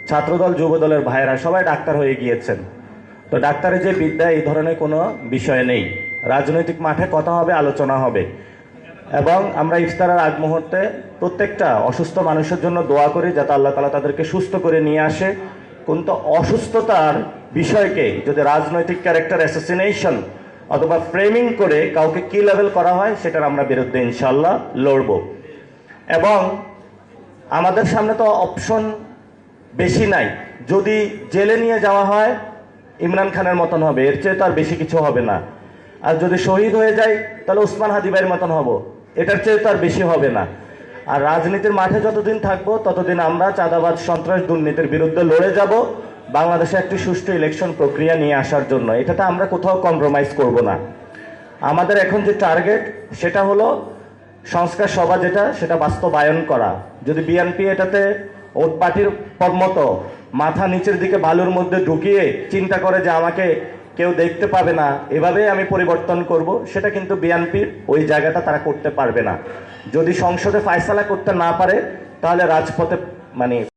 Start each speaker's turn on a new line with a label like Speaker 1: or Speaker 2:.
Speaker 1: ছাত্রদল যুবদলের ভাইয়েরা সবাই ডাক্তার হয়ে গিয়েছেন। তো ডাক্তারের যে বিদ্যা এই ধরনের কোনো বিষয় নেই। রাজনৈতিক মাঠে কথা হবে, আলোচনা হবে। এবং আমরা ইফতারের আগ মুহূর্তে প্রত্যেকটা অসুস্থ মানুষের জন্য দোয়া করি যাতে আল্লাহ তাআলা তাদেরকে সুস্থ করে নিয়ে আসে। কিন্তু অসুস্থতার বিষয়কে যদি রাজনৈতিক ক্যারেক্টার অ্যাসাসিনেশন অথবা ফ্রেমিং করে কাউকে কি লেভেল করা হয় সেটার আমরা বিরুদ্ধে ইনশাআল্লাহ লড়ব। এবং আমাদের সামনে তো অপশন বেশি নাই। যদি জেলে নিয়ে যাওয়া হয় ইমরান খানের মতন হবে, এর চেয়ে তো আর বেশি কিছু হবে না। আর যদি শহীদ হয়ে যায় তাহলে উসমান হাদি ভাইয়ের মতন হব, এটার চেয়ে তো আর বেশি হবে না। আর রাজনীতির মাঠে যতদিন থাকবো ততদিন আমরা চাঁদাবাজ, সন্ত্রাস, দুর্নীতির বিরুদ্ধে লড়ে যাব বাংলাদেশে একটি সুষ্ঠু ইলেকশন প্রক্রিয়া নিয়ে আসার জন্য। এটাতে আমরা কোথাও কম্প্রোমাইজ করব না। আমাদের এখন যে টার্গেট সেটা হলো সংস্কার সভা যেটা, সেটা বাস্তবায়ন করা। যদি বিএনপি এটাতে ওট পার্টির মতো মাথা নিচের দিকে বালুর মধ্যে ঢুকিয়ে চিন্তা করে যে আমাকে কেউ দেখতে পাবে না, এভাবেই আমি পরিবর্তন করব, সেটা কিন্তু বিএনপির ওই জায়গাটা তারা করতে পারবে না। যদি সংসদে ফায়সালা করতে না পারে তাহলে রাজপথে